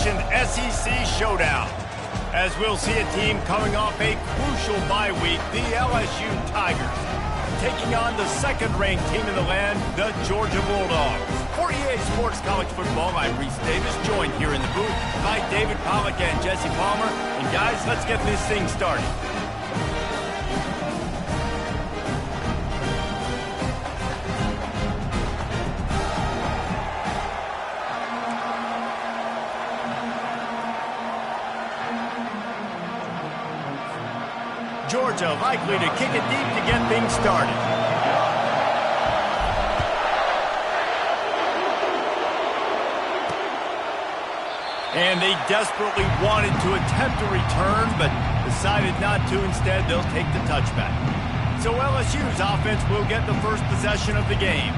aforementioned SEC showdown. As we'll see a team coming off a crucial bye week, the LSU Tigers, taking on the second-ranked team in the land, the Georgia Bulldogs. For EA Sports College Football, I'm Reese Davis, joined here in the booth by David Pollack and Jesse Palmer. And guys, let's get this thing started. Georgia likely to kick it deep to get things started. And they desperately wanted to attempt a return, but decided not to. Instead, they'll take the touchback. So LSU's offense will get the first possession of the game.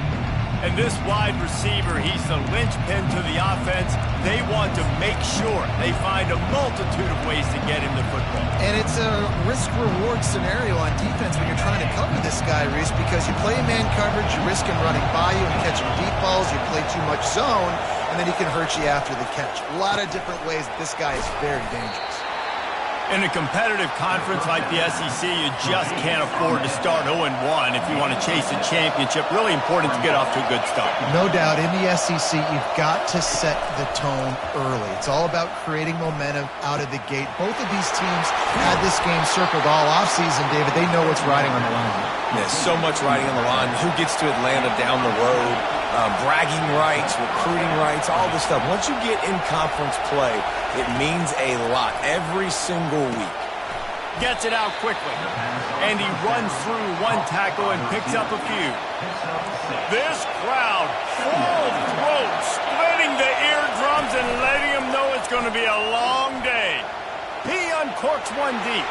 And this wide receiver, he's the linchpin to the offense. They want to make sure they find a multitude of ways to get him the football. And it's a risk-reward scenario on defense when you're trying to cover this guy, Reese, because you play man coverage, you risk him running by you and catching deep balls, you play too much zone, and then he can hurt you after the catch. A lot of different ways that this guy is very dangerous. In a competitive conference like the SEC, you just can't afford to start 0-1 if you want to chase a championship. Really important to get off to a good start. No doubt, in the SEC, you've got to set the tone early. It's all about creating momentum out of the gate. Both of these teams had this game circled all offseason, David. They know what's riding on the line. There's so much riding on the line. Who gets to Atlanta down the road? Bragging rights, recruiting rights, all this stuff. Once you get in conference play, it means a lot every single week. Gets it out quickly. And he runs through one tackle and picks up a few. This crowd, full throat, splitting the eardrums and letting them know it's going to be a long day. He uncorks one deep.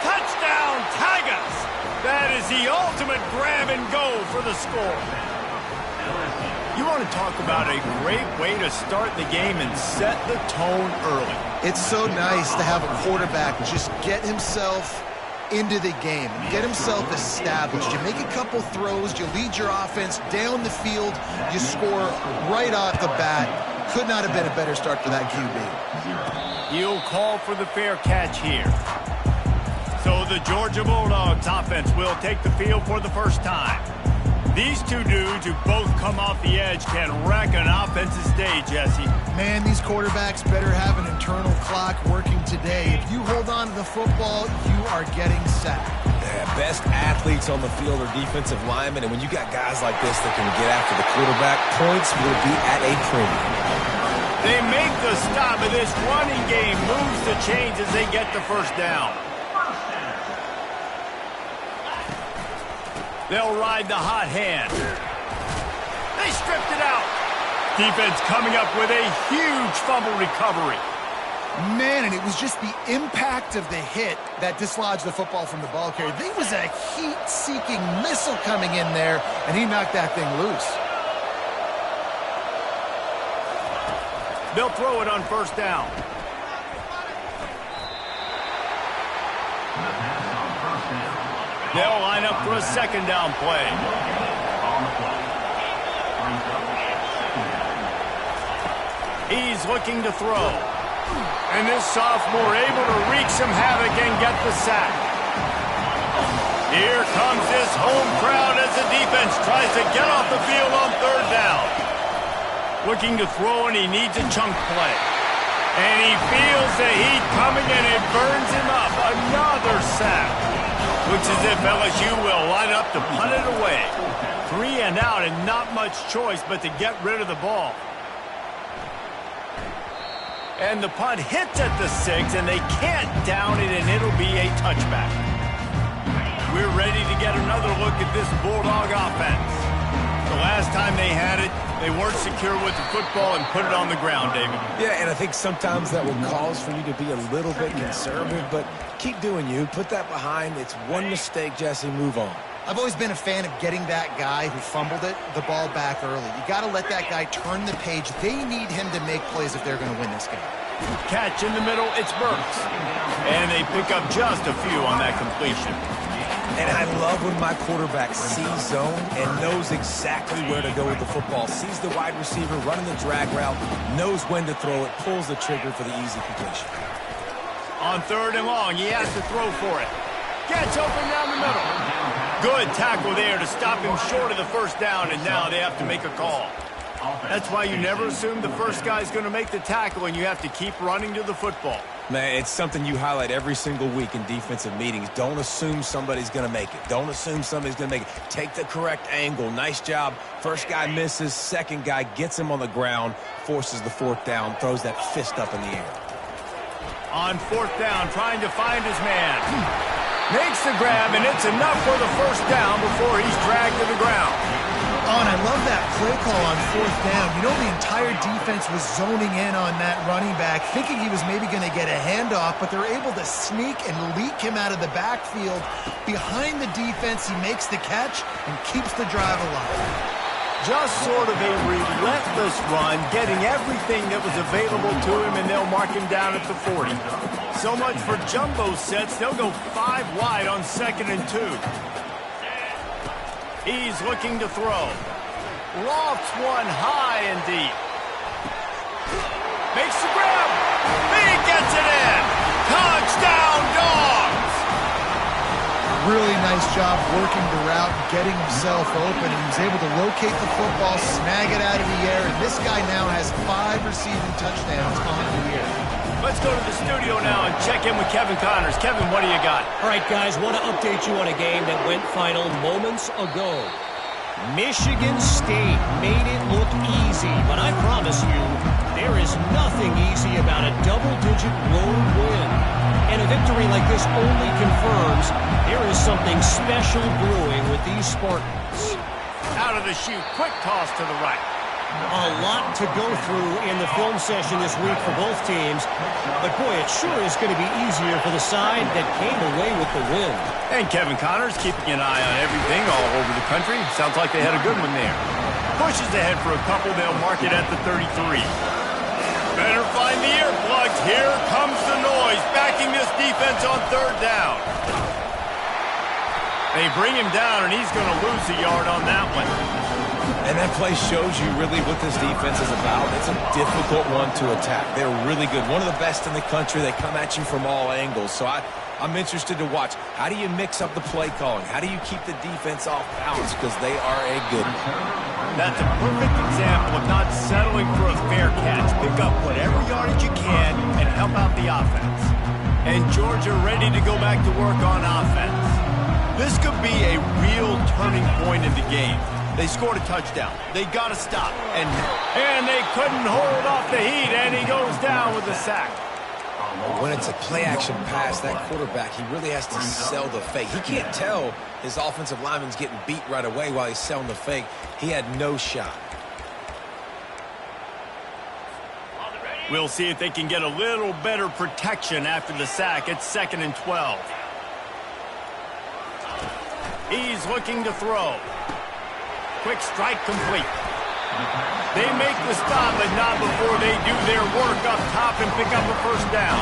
Touchdown, Tigers! That is the ultimate grab and go for the score. You want to talk about a great way to start the game and set the tone early. It's so nice to have a quarterback just get himself into the game, get himself established. You make a couple throws, you lead your offense down the field, you score right off the bat. Could not have been a better start for that QB. He'll call for the fair catch here. So the Georgia Bulldogs offense will take the field for the first time. These two dudes who both come off the edge can wreck an offense's day, Jesse. Man, these quarterbacks better have an internal clock working today. If you hold on to the football, you are getting sacked. Yeah, best athletes on the field are defensive linemen, and when you got guys like this that can get after the quarterback, points will be at a premium. They make the stop, and this running game moves the chains as they get the first down. They'll ride the hot hand. They stripped it out. Defense coming up with a huge fumble recovery. Man, and it was just the impact of the hit that dislodged the football from the ball carrier. There was a heat-seeking missile coming in there, and he knocked that thing loose. They'll throw it on first down. They'll line up for a second down play. He's looking to throw. And this sophomore able to wreak some havoc and get the sack. Here comes this home crowd as the defense tries to get off the field on third down. Looking to throw, and he needs a chunk play. And he feels the heat coming, and it burns him up. Another sack. Looks as if LSU will line up to punt it away. 3 and out, and not much choice but to get rid of the ball. And the punt hits at the 6, and they can't down it, and it'll be a touchback. We're ready to get another look at this Bulldog offense. The last time they had it, they weren't secure with the football and put it on the ground, David. Yeah, and I think sometimes that will cause for you to be a little bit conservative, but keep doing you. Put that behind. It's one mistake, Jesse. Move on. I've always been a fan of getting that guy who fumbled it, the ball back early. You got to let that guy turn the page. They need him to make plays if they're going to win this game. Catch in the middle, it's Burks. And they pick up just a few on that completion. And I love when my quarterback sees zone and knows exactly where to go with the football. Sees the wide receiver running the drag route, knows when to throw it, pulls the trigger for the easy completion. On 3rd and long, he has to throw for it. Gets open down the middle. Good tackle there to stop him short of the first down, and now they have to make a call. That's why you never assume the first guy's going to make the tackle, and you have to keep running to the football. Man, it's something you highlight every single week in defensive meetings. Don't assume somebody's going to make it. Don't assume somebody's going to make it. Take the correct angle. Nice job. First guy misses. Second guy gets him on the ground, forces the 4th down, throws that fist up in the air. On 4th down, trying to find his man. Makes the grab, and it's enough for the first down before he's dragged to the ground. Oh, and I love that play call on 4th down. You know, the entire defense was zoning in on that running back, thinking he was maybe going to get a handoff, but they're able to sneak and leak him out of the backfield. Behind the defense, he makes the catch and keeps the drive alive. Just sort of a relentless run, getting everything that was available to him, and they'll mark him down at the 40. So much for jumbo sets. They'll go 5 wide on 2nd and 2. He's looking to throw. Lofts one high and deep. Makes the grab. He gets it in. Touchdown, Dogs! Really nice job working the route, getting himself open, and he was able to locate the football, snag it out of the air, and this guy now has 5 receiving touchdowns on the year. Let's go to the studio now and check in with Kevin Connors. Kevin, what do you got? All right, guys, want to update you on a game that went final moments ago. Michigan State made it look easy, but I promise you, there is nothing easy about a double-digit road win. And a victory like this only confirms there is something special brewing with these Spartans. Out of the chute, quick toss to the right. A lot to go through in the film session this week for both teams. But, boy, it sure is going to be easier for the side that came away with the win. And Kevin Connors keeping an eye on everything all over the country. Sounds like they had a good one there. Pushes ahead for a couple. They'll mark it at the 33. Better find the earplugs. Here comes the noise, backing this defense on 3rd down. They bring him down, and he's going to lose a yard on that one. And that play shows you really what this defense is about. It's a difficult one to attack. They're really good. One of the best in the country. They come at you from all angles. So I'm interested to watch. How do you mix up the play calling? How do you keep the defense off balance? Because they are a good one. That's a perfect example of not settling for a fair catch. Pick up whatever yardage you can and help out the offense. And Georgia ready to go back to work on offense. This could be a real turning point in the game. They scored a touchdown. They got to stop. And they couldn't hold off the heat, and he goes down with a sack. When it's a play-action pass, that quarterback, he really has to sell the fake. He can't tell his offensive lineman's getting beat right away while he's selling the fake. He had no shot. We'll see if they can get a little better protection after the sack. It's 2nd and 12. He's looking to throw. Quick strike complete. They make the stop, but not before they do their work up top and pick up a first down.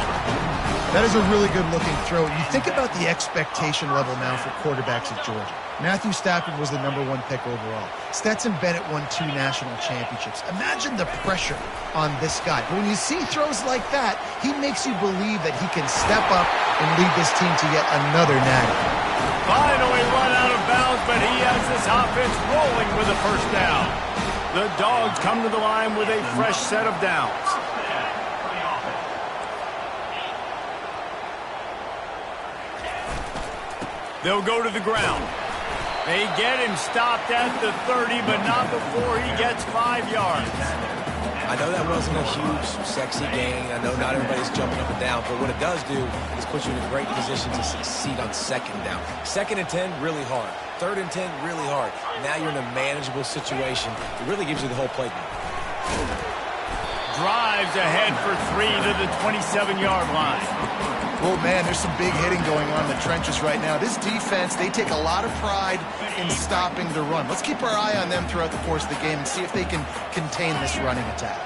That is a really good-looking throw. You think about the expectation level now for quarterbacks at Georgia. Matthew Stafford was the #1 pick overall. Stetson Bennett won 2 national championships. Imagine the pressure on this guy. But when you see throws like that, he makes you believe that he can step up and lead this team to yet another natty. Finally run out of bounds, but he has this offense rolling with a first down. The Dogs come to the line with a fresh set of downs. They'll go to the ground. They get him stopped at the 30, but not before he gets 5 yards. I know that wasn't a huge, sexy gain. I know not everybody's jumping up and down, but what it does do is put you in a great position to succeed on 2nd down. 2nd and 10, really hard. 3rd and 10, really hard. Now you're in a manageable situation. It really gives you the whole playbook. Drives ahead for 3 to the 27-yard line. Oh, man, there's some big hitting going on in the trenches right now. This defense, they take a lot of pride in stopping the run. Let's keep our eye on them throughout the course of the game and see if they can contain this running attack.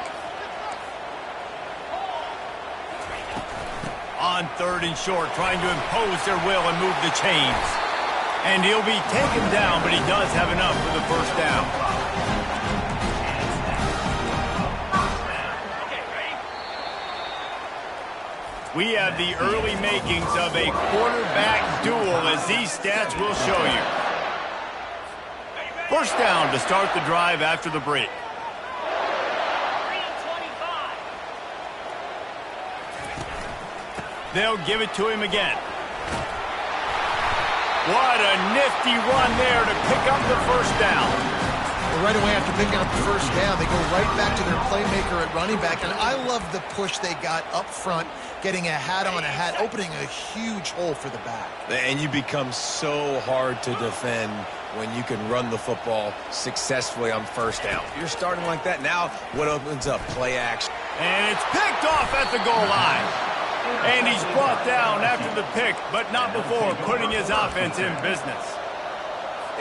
On 3rd and short, trying to impose their will and move the chains. And he'll be taken down, but he does have enough for the first down. We have the early makings of a quarterback duel, as these stats will show you. First down to start the drive after the break. They'll give it to him again. What a nifty run there to pick up the first down. Well, right away after picking up the first down, they go right back to their playmaker at running back. And I love the push they got up front, getting a hat on a hat, opening a huge hole for the back. And you become so hard to defend when you can run the football successfully on first down. You're starting like that. Now what opens up? Play action. And it's picked off at the goal line. And he's brought down after the pick, but not before putting his offense in business.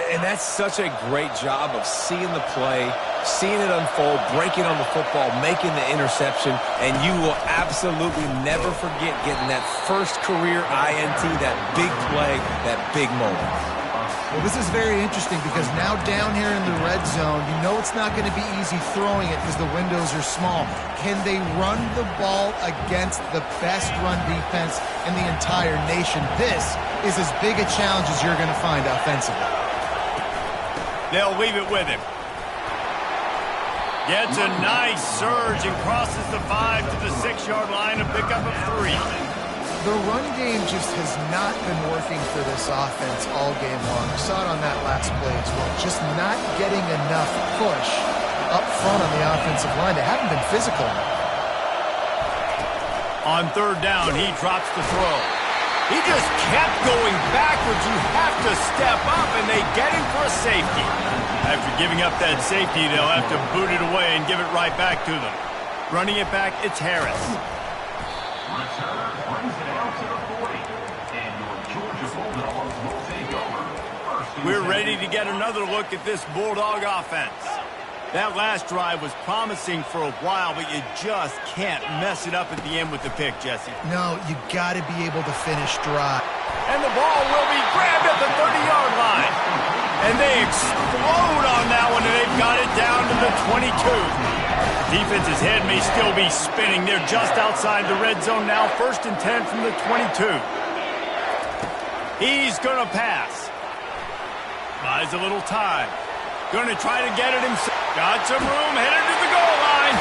And that's such a great job of seeing the play, seeing it unfold, breaking on the football, making the interception, and you will absolutely never forget getting that first career INT, that big play, that big moment. Well, this is very interesting because now down here in the red zone, you know it's not going to be easy throwing it because the windows are small. Can they run the ball against the best run defense in the entire nation? This is as big a challenge as you're going to find offensively. They'll leave it with him. Gets a nice surge and crosses the 5 to the 6-yard line, a pickup of 3. The run game just has not been working for this offense all game long. We saw it on that last play as well. Just not getting enough push up front on the offensive line. They haven't been physical enough. On third down, he drops the throw. He just kept going backwards. You have to step up, and they get him for a safety. After giving up that safety, they'll have to boot it away and give it right back to them. Running it back, it's Harris. We're ready to get another look at this Bulldog offense. That last drive was promising for a while, but you just can't mess it up at the end with the pick, Jesse. No, you got to be able to finish dry. And the ball will be grabbed at the 30-yard line. And they explode on that one, and they've got it down to the 22. Defense's head may still be spinning. They're just outside the red zone now. 1st and 10 from the 22. He's going to pass. Buys a little time. Going to try to get it himself. Got some room, headed to the goal line.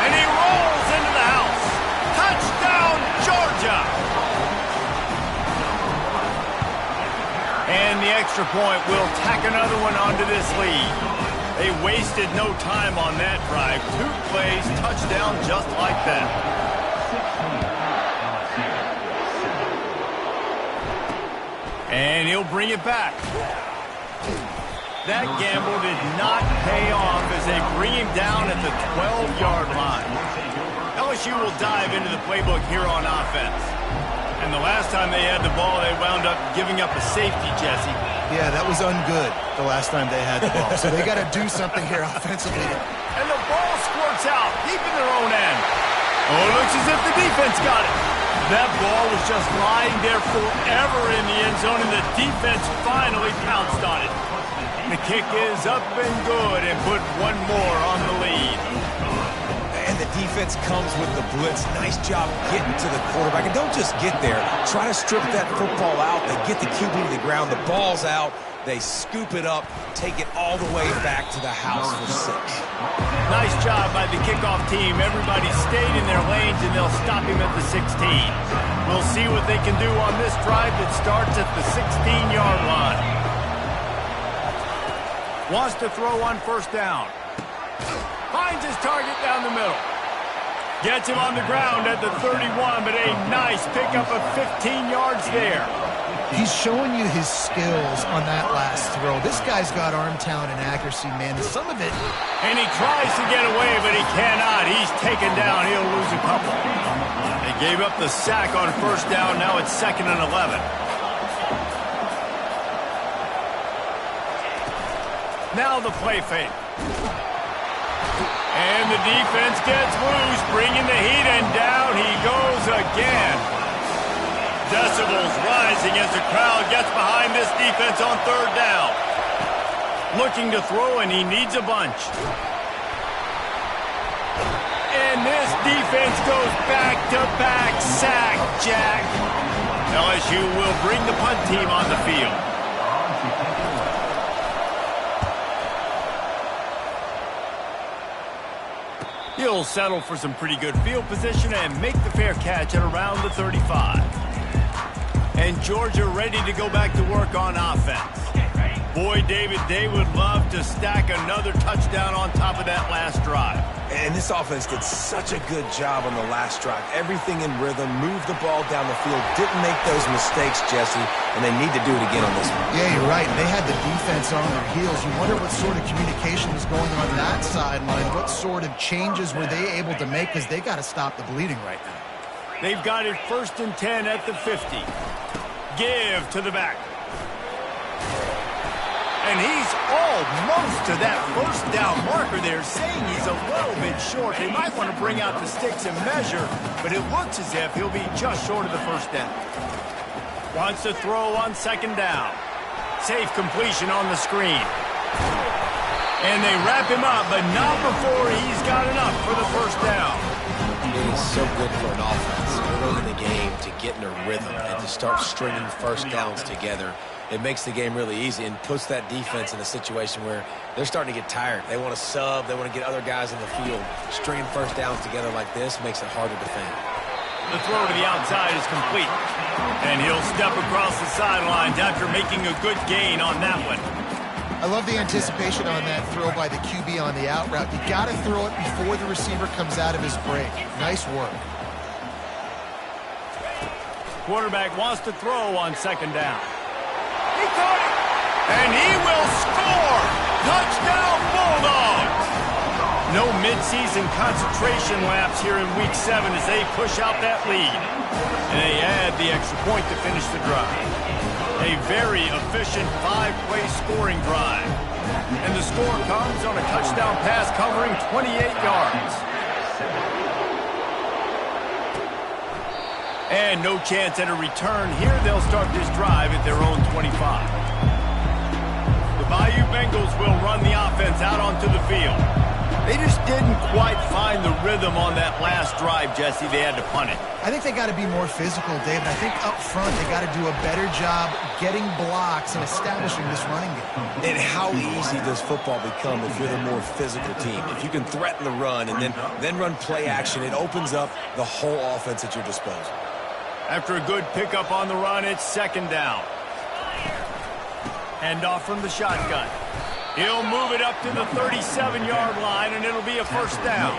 And he rolls into the house. Touchdown, Georgia! And the extra point will tack another one onto this lead. They wasted no time on that drive. 2 plays, touchdown just like that. And he'll bring it back. That gamble did not pay off as they bring him down at the 12-yard line. LSU will dive into the playbook here on offense. And the last time they had the ball, they wound up giving up a safety, Jesse. Yeah, that was ungood the last time they had the ball. So they got to do something here offensively. And the ball squirts out deep in their own end. Oh, it looks as if the defense got it. That ball was just lying there forever in the end zone, and the defense finally pounced on it. The kick is up and good and put one more on the lead. And the defense comes with the blitz. Nice job getting to the quarterback. And don't just get there. Try to strip that football out. They get the QB to the ground. The ball's out. They scoop it up, take it all the way back to the house for 6. Nice job by the kickoff team. Everybody stayed in their lanes, and they'll stop him at the 16. We'll see what they can do on this drive that starts at the 16-yard line. Wants to throw on first down. Finds his target down the middle. Gets him on the ground at the 31, but a nice pickup of 15 yards there. He's showing you his skills on that last throw. This guy's got arm talent and accuracy, man. And some of it... And he tries to get away, but he cannot. He's taken down. He'll lose a couple. They gave up the sack on first down. Now it's 2nd and 11. Now the play fake. And the defense gets loose, bringing the heat, and down he goes again. Decibels rising as the crowd gets behind this defense on third down. Looking to throw, and he needs a bunch. And this defense goes back-to-back sack, Jack. LSU will bring the punt team on the field. He'll settle for some pretty good field position and make the fair catch at around the 35. And Georgia ready to go back to work on offense. Boy, David, they would love to stack another touchdown on top of that last drive. And this offense did such a good job on the last drive. Everything in rhythm, moved the ball down the field, didn't make those mistakes, Jesse, and they need to do it again on this one. Yeah, you're right. They had the defense on their heels. You wonder what sort of communication was going on that sideline. What sort of changes were they able to make, because they got to stop the bleeding right now. They've got it 1st and 10 at the 50. Give to the back. And he's almost to that first down marker there, saying he's a little bit short. They might want to bring out the sticks and measure, but it looks as if he'll be just short of the first down. Wants to throw on 2nd down. Safe completion on the screen. And they wrap him up, but not before he's got enough for the first down. It is so good for an offense early in the game to get in a rhythm and to start stringing first downs together. It makes the game really easy and puts that defense in a situation where they're starting to get tired. They want to sub. They want to get other guys in the field. Stringing first downs together like this makes it harder to defend. The throw to the outside is complete. And he'll step across the sidelines after making a good gain on that one. I love the anticipation on that throw by the QB on the out route. You got to throw it before the receiver comes out of his break. Nice work. Quarterback wants to throw on 2nd down. He caught it. And he will score. Touchdown Bulldogs. No midseason concentration lapse here in Week 7 as they push out that lead. And they add the extra point to finish the drive. A very efficient 5-play scoring drive. And the score comes on a touchdown pass covering 28 yards. And no chance at a return here. They'll start this drive at their own 25. The Bayou Bengals will run the offense out onto the field. They just didn't quite find the rhythm on that last drive, Jesse. They had to punt it. I think they got to be more physical, David. I think up front they got to do a better job getting blocks and establishing this running game. And how easy does football become if you're the more physical team? If you can threaten the run and then run play action, it opens up the whole offense at your disposal. After a good pickup on the run, it's 2nd down. Hand off from the shotgun. He'll move it up to the 37-yard line, and it'll be a first down.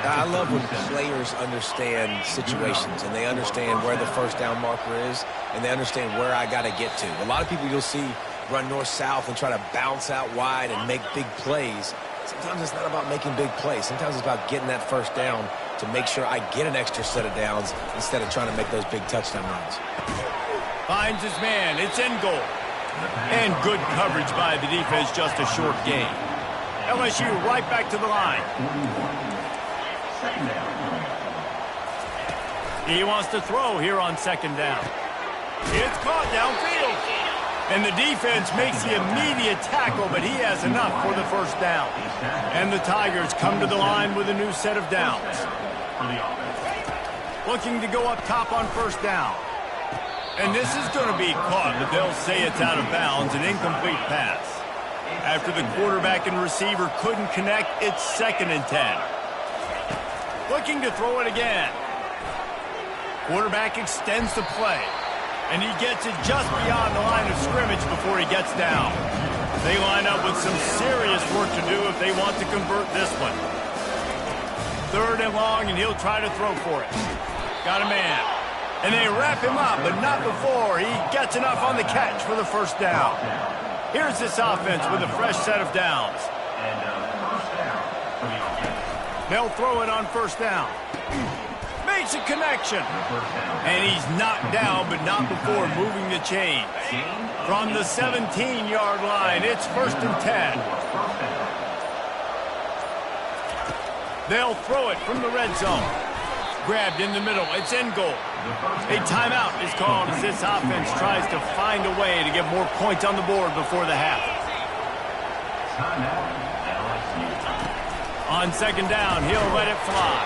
I love when players understand situations, and they understand where the first down marker is, and they understand where I got to get to. A lot of people you'll see run north-south and try to bounce out wide and make big plays. Sometimes it's not about making big plays. Sometimes it's about getting that first down to make sure I get an extra set of downs instead of trying to make those big touchdown runs. Finds his man. It's in goal. And good coverage by the defense, just a short gain. LSU right back to the line. He wants to throw here on 2nd down. It's caught downfield. And the defense makes the immediate tackle, but he has enough for the first down. And the Tigers come to the line with a new set of downs. Looking to go up top on 1st down. And this is going to be caught, but they'll say it's out of bounds, an incomplete pass. After the quarterback and receiver couldn't connect, it's 2nd and 10. Looking to throw it again. Quarterback extends the play. And he gets it just beyond the line of scrimmage before he gets down. They line up with some serious work to do if they want to convert this one. 3rd and long, and he'll try to throw for it. Got a man. And they wrap him up, but not before he gets enough on the catch for the first down. Here's this offense with a fresh set of downs. They'll throw it on 1st down. Makes a connection. And he's knocked down, but not before moving the chain. From the 17-yard line, it's 1st and 10. They'll throw it from the red zone. Grabbed in the middle. It's in goal. A timeout is called as this offense tries to find a way to get more points on the board before the half. On second down, he'll let it fly.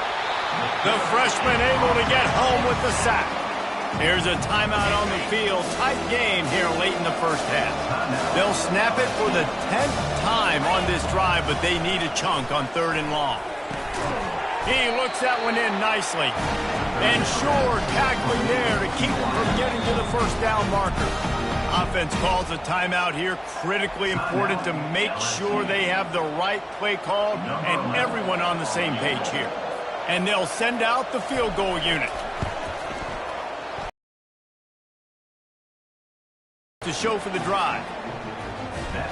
The freshman able to get home with the sack. Here's a timeout on the field. Tight game here late in the first half. They'll snap it for the 10th time on this drive, but they need a chunk on 3rd and long. He looks that one in nicely. And sure, tackling there to keep him from getting to the first down marker. Offense calls a timeout here. Critically important to make sure they have the right play called and everyone on the same page here. And they'll send out the field goal unit to show for the drive.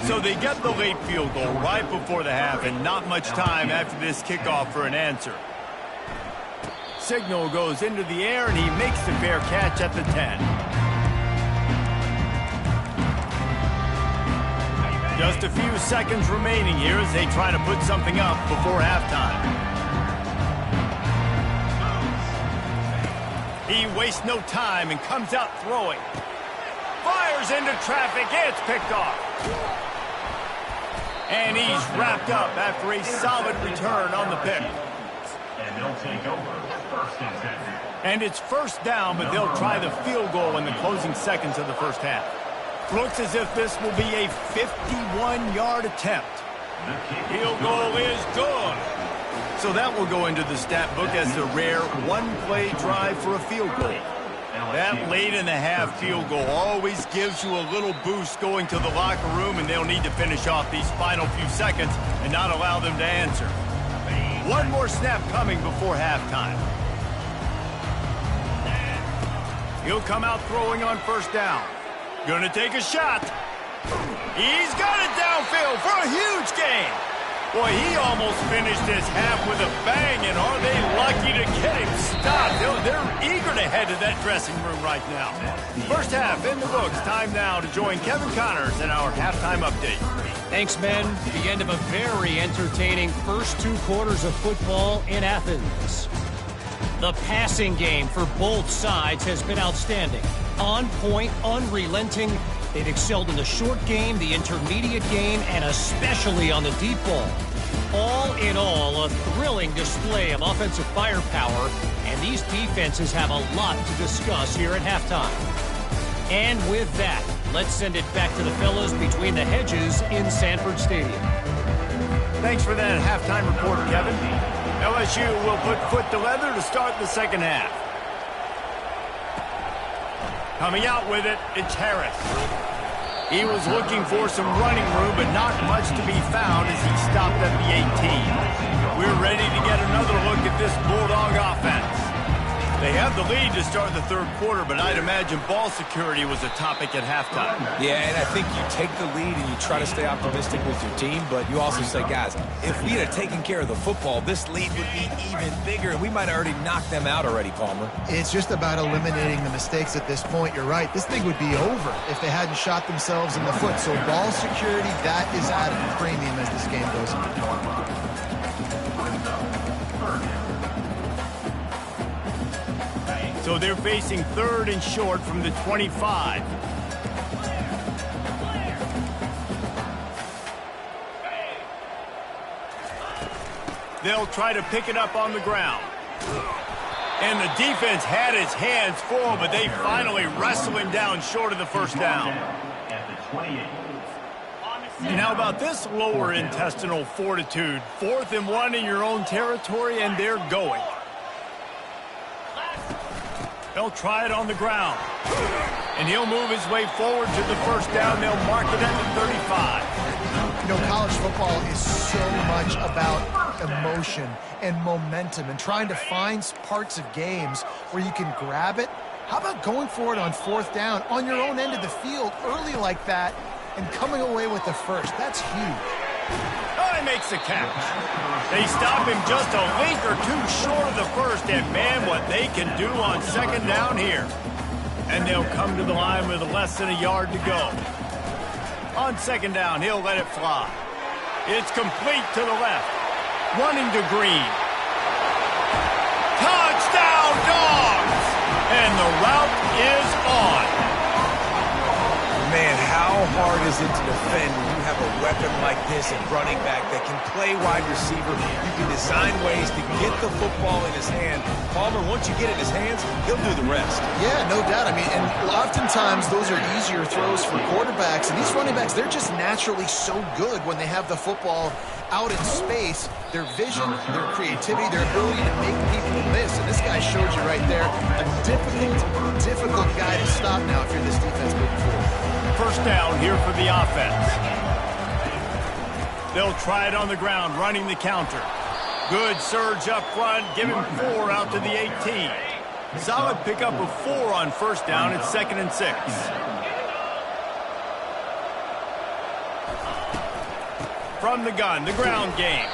So they get the late field goal right before the half and not much time after this kickoff for an answer. Signal goes into the air and he makes the fair catch at the 10. Just a few seconds remaining here as they try to put something up before halftime. He wastes no time and comes out throwing. Fires into traffic. It's picked off. And he's wrapped up after a solid return on the pick. And they'll take over 1st and 10. And it's first down, but they'll try the field goal in the closing seconds of the first half. Looks as if this will be a 51-yard attempt. Field goal is good. So that will go into the stat book as the rare one-play drive for a field goal. That late in the half field goal always gives you a little boost going to the locker room, and they'll need to finish off these final few seconds and not allow them to answer. One more snap coming before halftime. He'll come out throwing on first down. Gonna take a shot. He's got it downfield for a huge gain. Boy, he almost finished this half with a bang, and are they lucky to get him stopped? They're eager to head to that dressing room right now. First half in the books. Time now to join Kevin Connors in our halftime update. Thanks, men. The end of a very entertaining first 2 quarters of football in Athens. The passing game for both sides has been outstanding. On point, unrelenting. They've excelled in the short game, the intermediate game, and especially on the deep ball. All in all, a thrilling display of offensive firepower, and these defenses have a lot to discuss here at halftime. And with that, let's send it back to the fellas between the hedges in Sanford Stadium. Thanks for that halftime report, Kevin. LSU will put foot to leather to start the second half. Coming out with it, it's Harris. He was looking for some running room, but not much to be found as he stopped at the 18. We're ready to get another look at this Bulldog offense. They have the lead to start the third quarter, but I'd imagine ball security was a topic at halftime. Yeah, and I think you take the lead and you try to stay optimistic with your team, but you also say, guys, if we had taken care of the football, this lead would be even bigger, and we might have already knocked them out already, Palmer. It's just about eliminating the mistakes at this point. You're right. This thing would be over if they hadn't shot themselves in the foot. So ball security, that is at a premium as this game goes on. So they're facing 3rd and short from the 25. They'll try to pick it up on the ground. And the defense had his hands full, but they finally wrestle him down short of the first down. And how about this lower intestinal fortitude? 4th and 1 in your own territory, and they're going. They'll try it on the ground. And he'll move his way forward to the first down. They'll mark it at the 35. You know, college football is so much about emotion and momentum and trying to find parts of games where you can grab it. How about going for it on 4th down on your own end of the field early like that and coming away with the first? That's huge. Oh, he makes the catch. They stop him just a link or two short of the first, and man, what they can do on second down here. And they'll come to the line with less than a yard to go. On second down, he'll let it fly. It's complete to the left. Running to Green. Touchdown! the route is on. Man, how hard is it to defend when you have a weapon like this at running back that can play wide receiver? You can design ways to get the football in his hand. Palmer, once you get it in his hands, he'll do the rest. Yeah, no doubt. I mean, and oftentimes those are easier throws for quarterbacks. And these running backs, they're just naturally so good when they have the football out in space. Their vision, their creativity, their ability to make people miss. And this guy showed you right there a difficult guy to stop now if you're this defense moving forward. First down here for the offense. They'll try it on the ground, running the counter. Good surge up front, give him 4 out to the 18. Solid pickup of 4 on first down. It's 2nd and 6. From the gun, the ground game.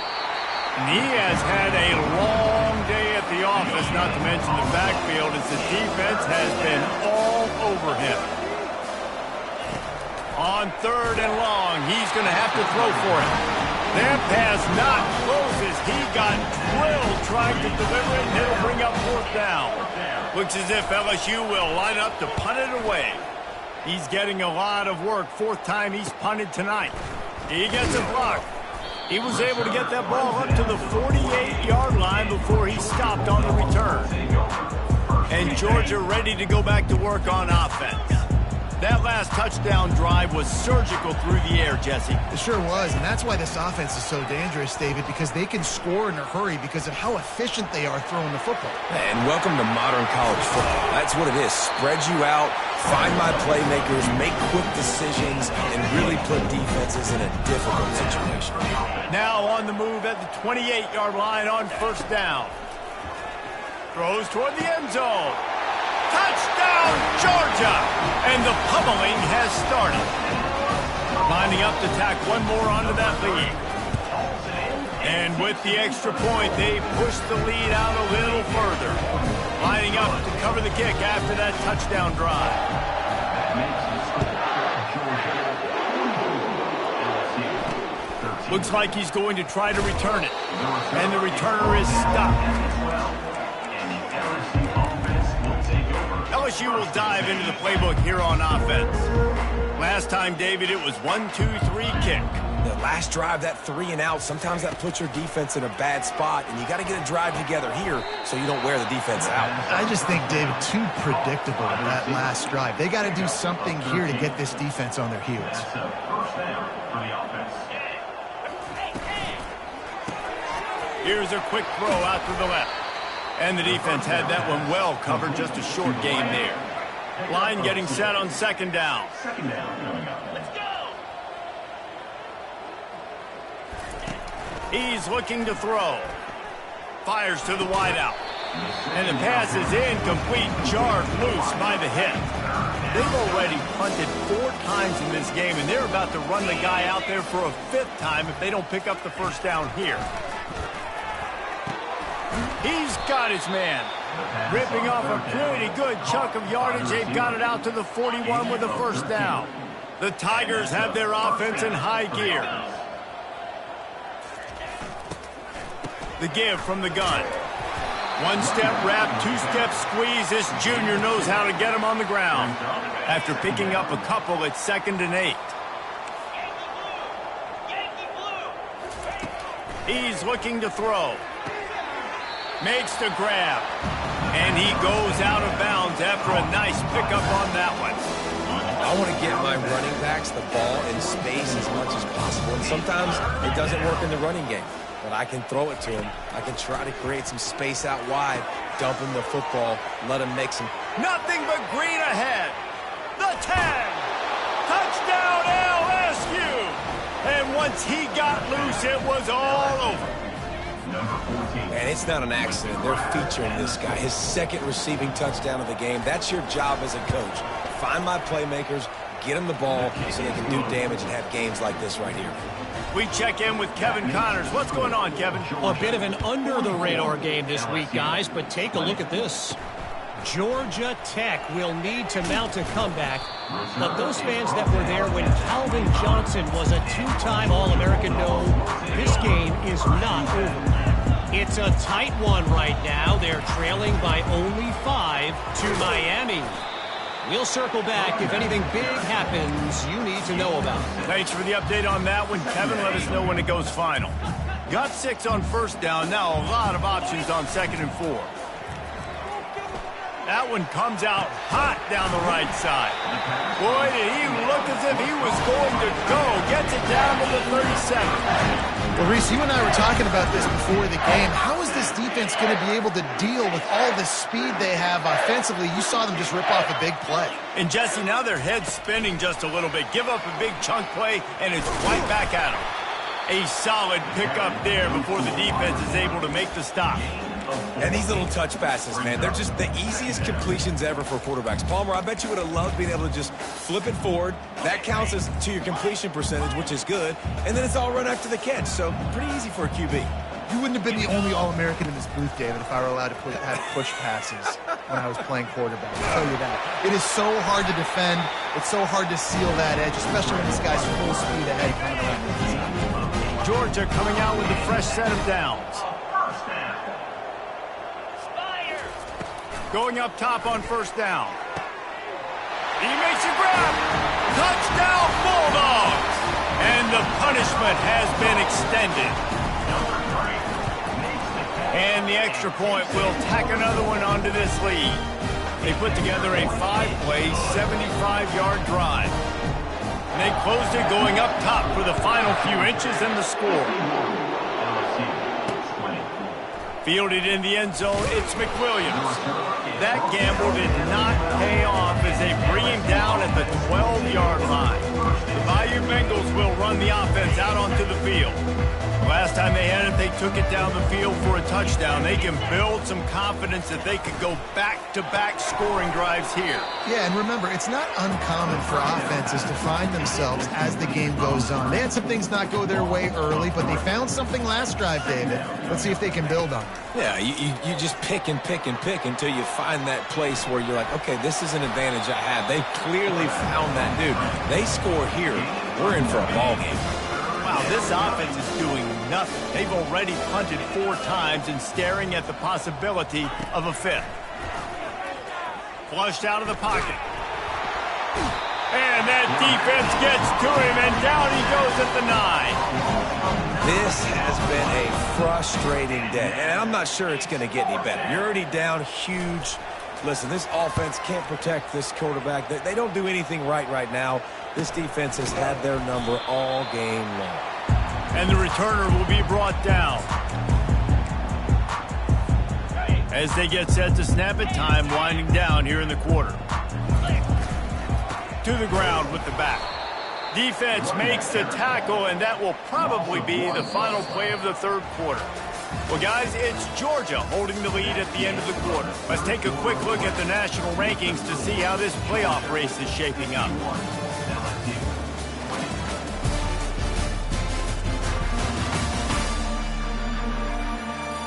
And he has had a long day at the office, not to mention the backfield, as the defense has been all over him. On 3rd and long, he's going to have to throw for it. That pass not close as he got drilled trying to deliver it, and it'll bring up 4th down. Looks as if LSU will line up to punt it away. He's getting a lot of work. 4th time he's punted tonight. He gets a block. He was able to get that ball up to the 48-yard line before he stopped on the return. And Georgia ready to go back to work on offense. That last touchdown drive was surgical through the air, Jesse. It sure was, and that's why this offense is so dangerous, David, because they can score in a hurry because of how efficient they are throwing the football. And welcome to modern college football. That's what it is. Spread you out, find my playmakers, make quick decisions, and really put defenses in a difficult situation. Now on the move at the 28-yard line on first down. Throws toward the end zone. Touchdown, Georgia! And the pummeling has started. Lining up to tack one more onto that lead. And with the extra point, they push the lead out a little further. Lining up to cover the kick after that touchdown drive. Looks like he's going to try to return it. And the returner is stopped. LSU will dive into the playbook here on offense. Last time, David, it was 1-2-3 kick. The last drive, that 3 and out, sometimes that puts your defense in a bad spot, and you got to get a drive together here so you don't wear the defense out. I just think, David, too predictable that last drive. They got to do something here to get this defense on their heels. Here's a quick throw out to the left. And the defense had that one well covered, just a short game there. Line getting set on 2nd down. Let's go. He's looking to throw. Fires to the wideout. And the pass is incomplete, jarred loose by the hit. They've already punted 4 times in this game, and they're about to run the guy out there for a 5th time if they don't pick up the first down here. He's got his man. Ripping off a pretty good chunk of yardage. They've got it out to the 41 with a first down. The Tigers have their offense in high gear. The give from the gun. 1-step wrap, 2-step squeeze. This junior knows how to get him on the ground. After picking up a couple, it's 2nd and 8. He's looking to throw. Makes the grab. And he goes out of bounds after a nice pickup on that one. I want to get my running backs the ball in space as much as possible. And sometimes it doesn't work in the running game. But I can throw it to him. I can try to create some space out wide, dump him the football, let him make some. Nothing but green ahead. The 10. Touchdown LSU. And once he got loose, it was all over. And it's not an accident. They're featuring this guy. His 2nd receiving touchdown of the game. That's your job as a coach. Find my playmakers, get them the ball so they can do damage and have games like this right here. We check in with Kevin Connors. What's going on, Kevin? A bit of an under-the-radar game this week, guys, but take a look at this. Georgia Tech will need to mount a comeback, but those fans that were there when Calvin Johnson was a 2-time All-American know this game is not over. It's a tight one right now. They're trailing by only 5 to Miami. We'll circle back if anything big happens you need to know about. Thanks for the update on that one, Kevin. Let us know when it goes final. Got 6 on first down. Now a lot of options on 2nd and 4. That one comes out hot down the right side. Boy, did he look as if he was going to go. Gets it down to the 37. Well, Reese, you and I were talking about this before the game. How is this defense going to be able to deal with all the speed they have offensively? You saw them just rip off a big play. And, Jesse, now their head's spinning just a little bit. Give up a big chunk play, and it's right back at them. A solid pickup there before the defense is able to make the stop. And these little touch passes, man, they're just the easiest completions ever for quarterbacks. Palmer, I bet you would have loved being able to just flip it forward. That counts as to your completion percentage, which is good. And then it's all run after the catch, so pretty easy for a QB. You wouldn't have been the only All-American in this booth, David, if I were allowed to have push passes when I was playing quarterback. I'll tell you that. It is so hard to defend. It's so hard to seal that edge, especially when this guy's full speed ahead coming around the inside. Georgia coming out with a fresh set of downs. Going up top on first down. He makes a grab. Touchdown, Bulldogs! And the punishment has been extended. And the extra point will tack another one onto this lead. They put together a 5-play, 75-yard drive. And they closed it going up top for the final few inches in the score. Fielded in the end zone, it's McWilliams. That gamble did not pay off as they bring him down at the 12-yard line. The Bayou Bengals will run the offense out onto the field. Last time they had it, they took it down the field for a touchdown. They can build some confidence that they could go back-to-back scoring drives here. Yeah, and remember, it's not uncommon for offenses to find themselves as the game goes on. They had some things not go their way early, but they found something last drive, David. Let's see if they can build on it. Yeah, you just pick and pick and pick until you find that place where you're like, okay, this is an advantage I have. They clearly found that dude. They score here, we're in for a ball game. Wow, this offense is doing nothing. They've already punted 4 times and staring at the possibility of a 5th. Flushed out of the pocket. And that defense gets to him, and down he goes at the 9. This has been a frustrating day, and I'm not sure it's going to get any better. You're already down huge. Listen, this offense can't protect this quarterback. They don't do anything right now. This defense has had their number all game long. And the returner will be brought down. As they get set to snap it, time winding down here in the quarter. To the ground with the back. Defense makes the tackle, and that will probably be the final play of the third quarter. Well, guys, it's Georgia holding the lead at the end of the quarter. Let's take a quick look at the national rankings to see how this playoff race is shaping up.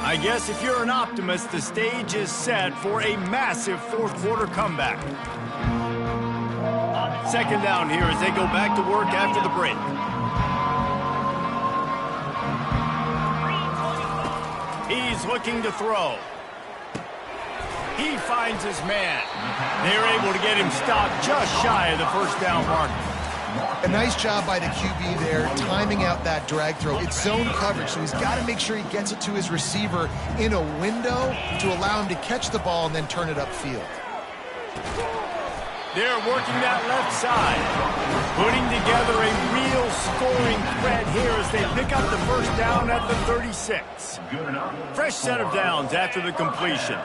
I guess if you're an optimist, the stage is set for a massive fourth quarter comeback. Second down here as they go back to work after the break. He's looking to throw. He finds his man. They're able to get him stopped just shy of the first down marker. A nice job by the QB there, timing out that drag throw. It's zone coverage, so he's got to make sure he gets it to his receiver in a window to allow him to catch the ball and then turn it upfield. They're working that left side, putting together a real scoring threat here as they pick up the first down at the 36. Fresh set of downs after the completion.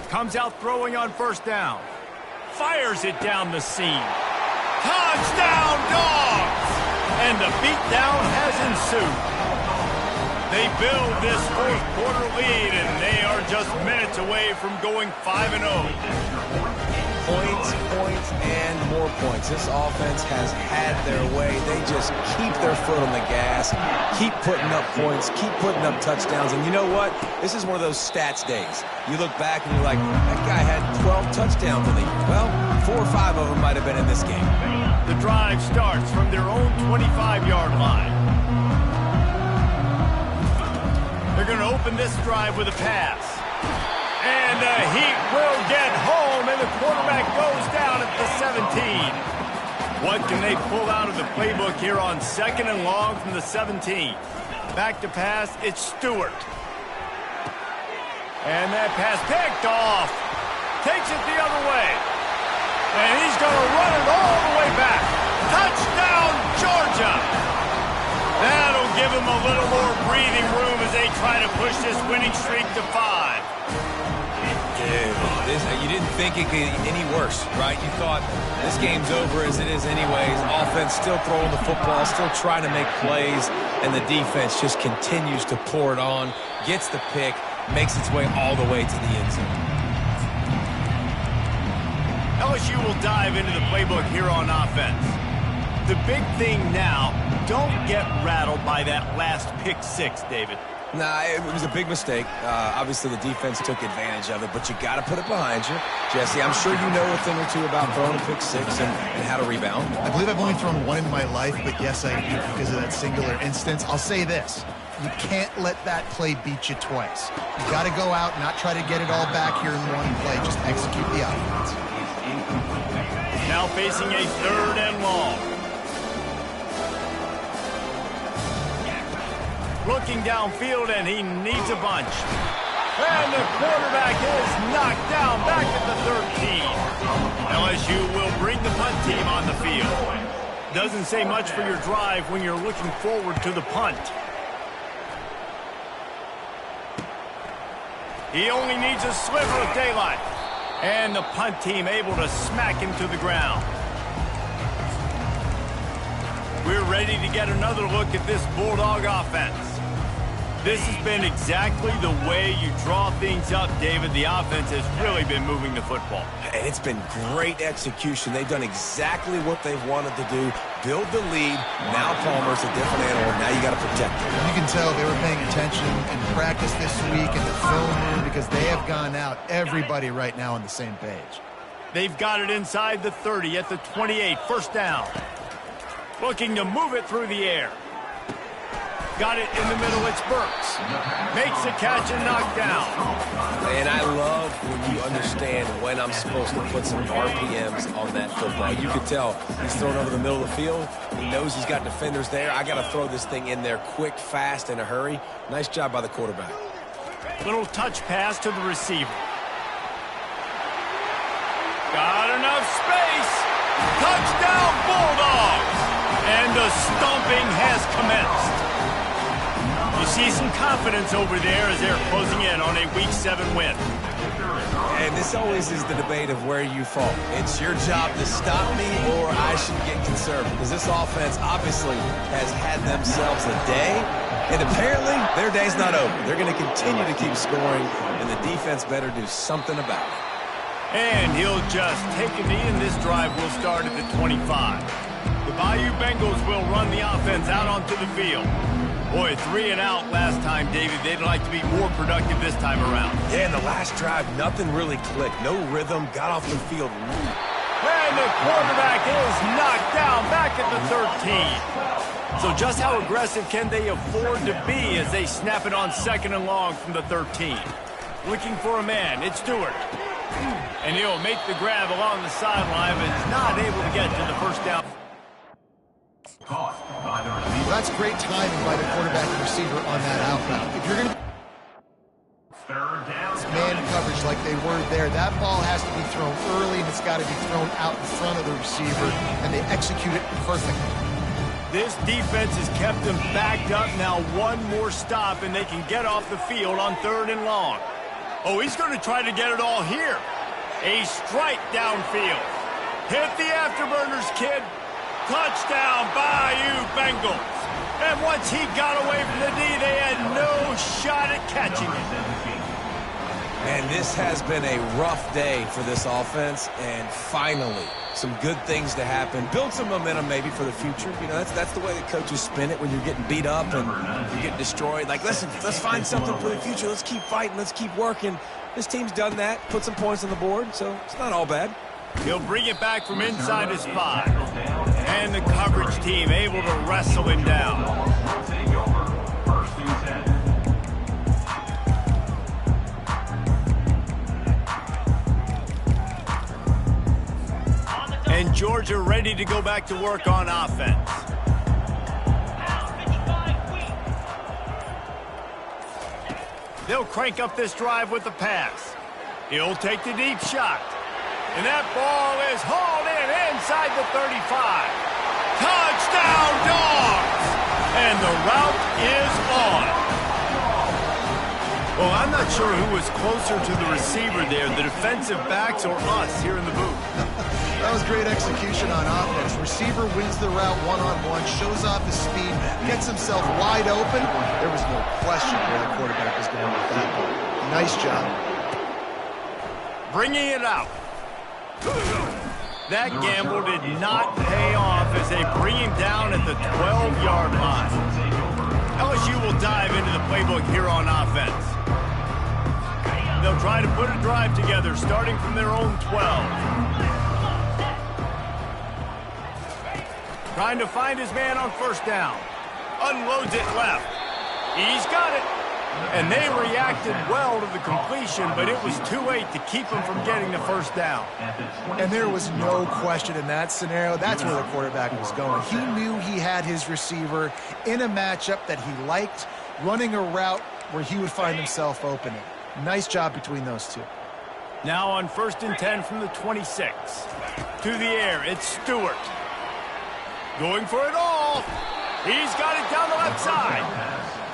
Comes out throwing on first down. Fires it down the seam. Touchdown, Dogs! And the beatdown has ensued. They build this fourth quarter lead, and they are just minutes away from going 5-0. Points, and more points. This offense has had their way. They just keep their foot on the gas, keep putting up points, keep putting up touchdowns. And you know what? This is one of those stats days. You look back and you're like, that guy had 12 touchdowns in the year. Well, 4 or 5 of them might have been in this game. The drive starts from their own 25-yard line. They're going to open this drive with a pass. And the Heat will get home, and the quarterback goes down at the 17. What can they pull out of the playbook here on 2nd and long from the 17? Back to pass, it's Stewart. And that pass picked off. Takes it the other way. And he's going to run it all the way back. Touchdown, Georgia! That'll give him a little more breathing room as they try to push this winning streak to 5. You didn't think it could get any worse, right? You thought this game's over as it is anyways. Offense still throwing the football, still trying to make plays, and the defense just continues to pour it on, gets the pick, makes its way all the way to the end zone. LSU will dive into the playbook here on offense. The big thing now, don't get rattled by that last pick 6, David. Nah, it was a big mistake. Obviously, the defense took advantage of it, but you got to put it behind you. Jesse, I'm sure you know a thing or two about throwing a pick 6 and how to rebound. I believe I've only thrown one in my life, but yes, I do because of that singular instance. I'll say this. You can't let that play beat you twice. You got to go out, not try to get it all back here in one play. Just execute the offense. Now facing a 3rd and long. Looking downfield, and he needs a bunch. And the quarterback is knocked down back at the 13. LSU will bring the punt team on the field. Doesn't say much for your drive when you're looking forward to the punt. He only needs a sliver of daylight. And the punt team able to smack him to the ground. We're ready to get another look at this Bulldog offense. This has been exactly the way you draw things up, David. The offense has really been moving the football. And it's been great execution. They've done exactly what they've wanted to do. Build the lead. Now Palmer's a different animal. Now you got to protect him. You can tell they were paying attention in practice this week in the film room because they have gone out, everybody right now on the same page. They've got it inside the 30 at the 28. 1st down. Looking to move it through the air. Got it in the middle, it's Burks. Makes the catch and knocked down. And I love when you understand when I'm supposed to put some RPMs on that football. You can tell he's thrown over the middle of the field. He knows he's got defenders there. I got to throw this thing in there quick, fast, in a hurry. Nice job by the quarterback. Little touch pass to the receiver. Got enough space. Touchdown, Bulldogs. And the stomping has commenced. You see some confidence over there as they're closing in on a Week 7 win. And this always is the debate of where you fall. It's your job to stop me or I should get conservative. Because this offense obviously has had themselves a day. And apparently their day's not over. They're going to continue to keep scoring. And the defense better do something about it. And he'll just take a knee, and this drive will start at the 25. The Bayou Bengals will run the offense out onto the field. Boy, 3 and out last time, David. They'd like to be more productive this time around. Yeah, in the last drive, nothing really clicked. No rhythm, got off the field. And the quarterback is knocked down back at the 13. So just how aggressive can they afford to be as they snap it on 2nd and long from the 13? Looking for a man, it's Stewart. And he'll make the grab along the sideline, but is not able to get to the 1st down. Well, that's great timing by the quarterback and receiver on that outbound. If you're going to man coverage like they were there, that ball has to be thrown early, and it's got to be thrown out in front of the receiver, and they execute it perfectly. This defense has kept them backed up. Now one more stop, and they can get off the field on 3rd and long. Oh, he's going to try to get it all here. A strike downfield. Hit the afterburners, kid. Touchdown, Bayou Bengals. And once he got away from the D, they had no shot at catching it. And this has been a rough day for this offense, and finally, some good things to happen. Build some momentum maybe for the future. You know, that's the way the coaches spin it when you're getting beat up and you're getting destroyed. Like, listen, let's find something for the future. Let's keep fighting. Let's keep working. This team's done that, put some points on the board, so it's not all bad. He'll bring it back from inside his 5. And the coverage team able to wrestle him down. Georgia ready to go back to work on offense. They'll crank up this drive with the pass. He'll take the deep shot. And that ball is hauled in inside the 35. Touchdown, Dogs! And the route is on. Well, I'm not sure who was closer to the receiver there, the defensive backs or us here in the booth. That was great execution on offense. Receiver wins the route one-on-one, shows off his speed, gets himself wide open. There was no question where the quarterback was going with that ball. Nice job. Bringing it out. That gamble did not pay off as they bring him down at the 12-yard line. LSU will dive into the playbook here on offense. They'll try to put a drive together starting from their own 12. Trying to find his man on first down. Unloads it left. He's got it. And they reacted well to the completion, but it was too late to keep him from getting the first down. And there was no question in that scenario. That's where the quarterback was going. He knew he had his receiver in a matchup that he liked, running a route where he would find himself opening. Nice job between those two. Now on 1st and 10 from the 26. To the air, it's Stewart. Going for it all. He's got it down the left side.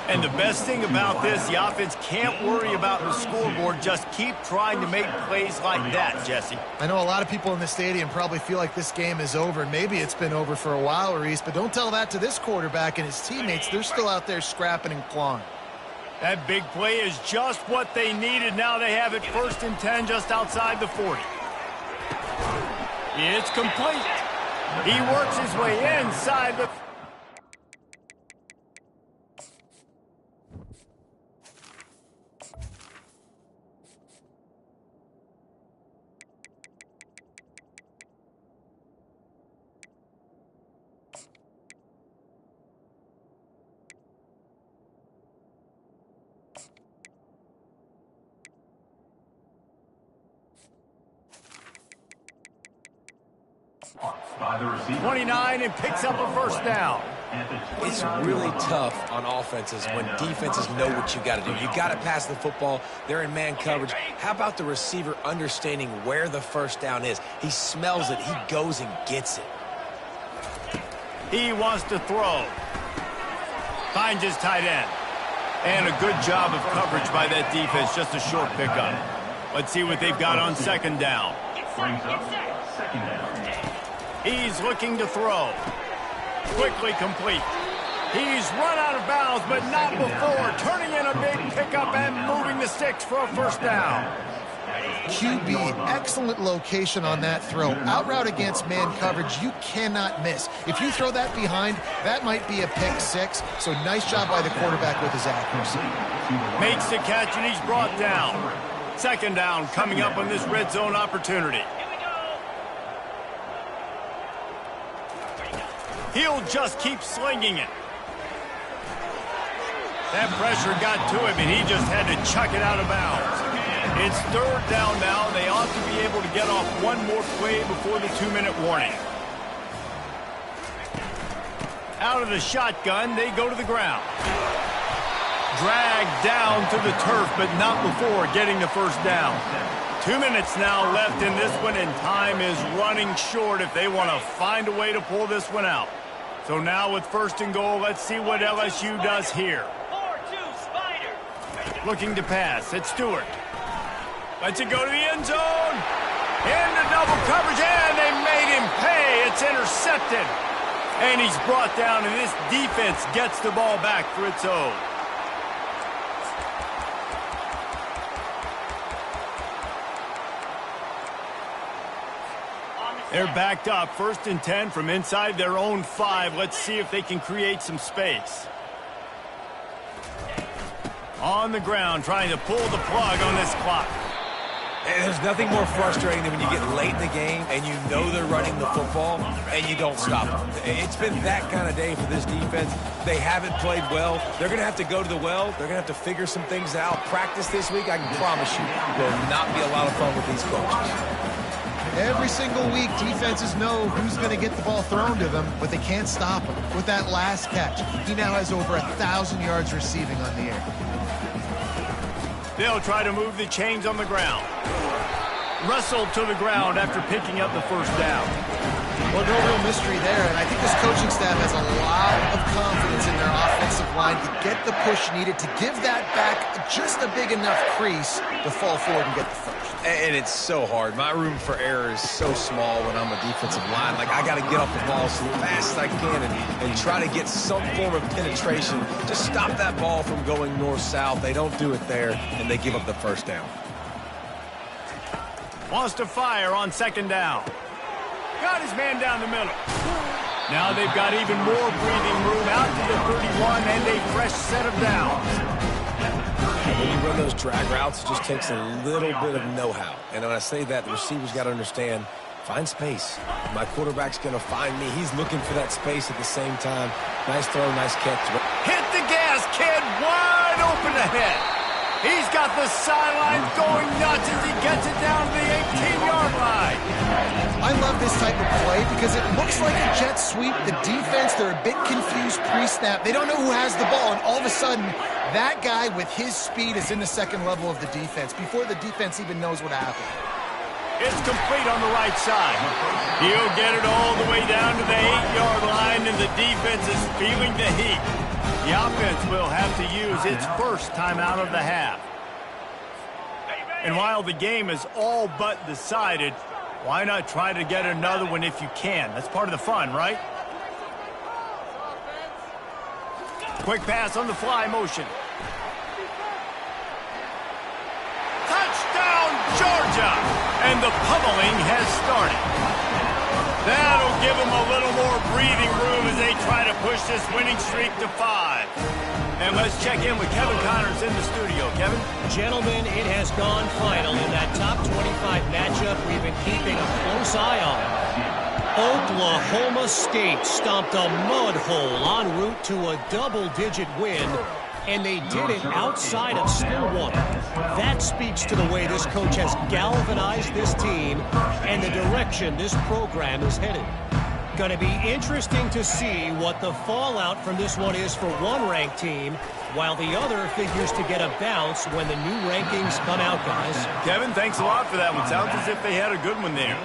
And the best thing about this, the offense can't worry about the scoreboard. Just keep trying to make plays like that, Jesse. I know a lot of people in the stadium probably feel like this game is over. Maybe it's been over for a while, Reese, but don't tell that to this quarterback and his teammates. They're still out there scrapping and clawing. That big play is just what they needed. Now they have it 1st and 10 just outside the 40. It's complete. He works his way inside the... By the receiver. 29 and picks up a first down. It's really tough on offenses when defenses know what you got to do. You got to pass the football. They're in man coverage. How about the receiver understanding where the first down is? He smells it. He goes and gets it. He wants to throw. Finds his tight end. And a good job of coverage by that defense. Just a short pickup. Let's see what they've got on 2nd down. Brings up 2nd down. He's looking to throw. Quickly complete. He's run out of bounds, but not before. Turning in a big pickup and moving the sticks for a first down. QB, excellent location on that throw. Out route against man coverage, you cannot miss. If you throw that behind, that might be a pick 6. So nice job by the quarterback with his accuracy. Makes the catch and he's brought down. 2nd down coming up on this red zone opportunity. He'll just keep slinging it. That pressure got to him, and he just had to chuck it out of bounds. It's 3rd down now. They ought to be able to get off one more play before the 2-minute warning. Out of the shotgun, they go to the ground. Dragged down to the turf, but not before getting the first down. 2 minutes now left in this one, and time is running short if they want to find a way to pull this one out. So now with 1st and goal, let's see what LSU does here. Looking to pass. It's Stewart. Lets it go to the end zone. Into double coverage, and they made him pay. It's intercepted. And he's brought down, and this defense gets the ball back for its own. They're backed up, 1st and 10 from inside their own 5. Let's see if they can create some space. On the ground, trying to pull the plug on this clock. And there's nothing more frustrating than when you get late in the game and you know they're running the football and you don't stop them. It's been that kind of day for this defense. They haven't played well. They're going to have to go to the well. They're going to have to figure some things out. Practice this week, I can promise you, will not be a lot of fun with these coaches. Every single week, defenses know who's going to get the ball thrown to them, but they can't stop him. With that last catch, he now has over 1,000 yards receiving on the air. They'll try to move the chains on the ground. Wrestled to the ground after picking up the first down. Well, no real mystery there, and I think this coaching staff has a lot of confidence in their offensive line to get the push needed to give that back just a big enough crease to fall forward and get the first. And it's so hard. My room for error is so small when I'm a defensive line. Like, I got to get off the ball as fast as I can and try to get some form of penetration. Just stop that ball from going north-south. They don't do it there, and they give up the first down. Wants to fire on second down. Got his man down the middle. Now they've got even more breathing room out to the 31 and a fresh set of downs. When you run those drag routes, it just takes a little bit of know-how. And when I say that, the receiver's got to understand, find space. My quarterback's going to find me. He's looking for that space at the same time. Nice throw, nice catch. Hit the gas, kid. Wide open ahead. He's got the sidelines going nuts as he gets it down to the 18-yard line. I love this type of play because it looks like a jet sweep. The defense, they're a bit confused pre-snap. They don't know who has the ball, and all of a sudden, that guy with his speed is in the second level of the defense before the defense even knows what happened. It's complete on the right side. He'll get it all the way down to the 8-yard line, and the defense is feeling the heat. The offense will have to use its first timeout of the half. And while the game is all but decided, why not try to get another one if you can? That's part of the fun, right? Quick pass on the fly motion. Touchdown, Georgia! And the pummeling has started. That'll give them a little more breathing room as they try to push this winning streak to 5. And let's check in with Kevin Connors in the studio. Kevin? Gentlemen, it has gone final in that top 25 matchup we've been keeping a close eye on. Oklahoma State stomped a mud hole en route to a double-digit win, and they did it outside of Stillwater. That speaks to the way this coach has galvanized this team and the direction this program is headed. Going to be interesting to see what the fallout from this one is for one ranked team, while the other figures to get a bounce when the new rankings come out, guys. Kevin, thanks a lot for that one. Sounds as if they had a good one there.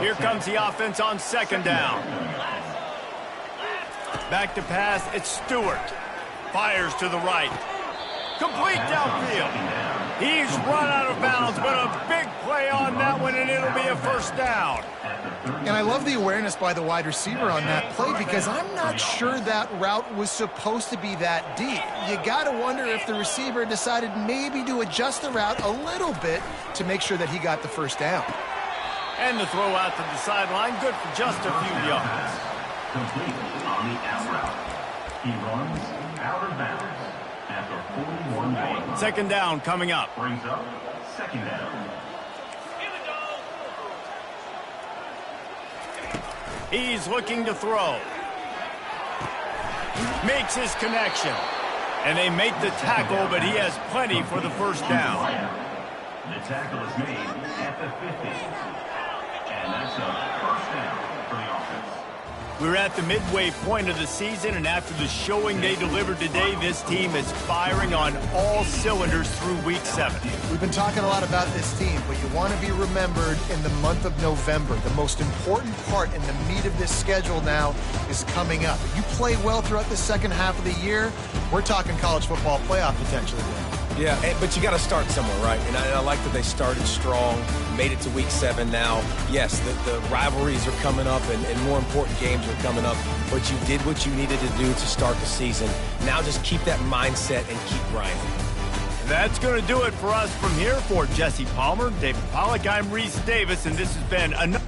Here comes the offense on second down. Back to pass, it's Stewart. Fires to the right. Complete downfield. He's run out of bounds, but a big play on that one, and it'll be a first down. And I love the awareness by the wide receiver on that play because I'm not sure that route was supposed to be that deep. You got to wonder if the receiver decided maybe to adjust the route a little bit to make sure that he got the first down. And the throw out to the sideline, good for just a few yards. Complete on the out route. He runs out of bounds at the 41-yard line. Second down coming up. Brings up second down. He's looking to throw. Makes his connection. And they make the tackle, but he has plenty for the first down. The tackle is made at the 50. And that's a first down for the offense. We're at the midway point of the season, and after the showing they delivered today, this team is firing on all cylinders through Week 7. We've been talking a lot about this team, but you want to be remembered in the month of November. The most important part in the meat of this schedule now is coming up. If you play well throughout the second half of the year, we're talking college football playoff potentially. Yeah, but you got to start somewhere, right? And I like that they started strong, made it to Week 7 now. Yes, the rivalries are coming up, and more important games are coming up, but you did what you needed to do to start the season. Now just keep that mindset and keep grinding. That's going to do it for us from here. For Jesse Palmer, David Pollack, I'm Reese Davis, and this has been another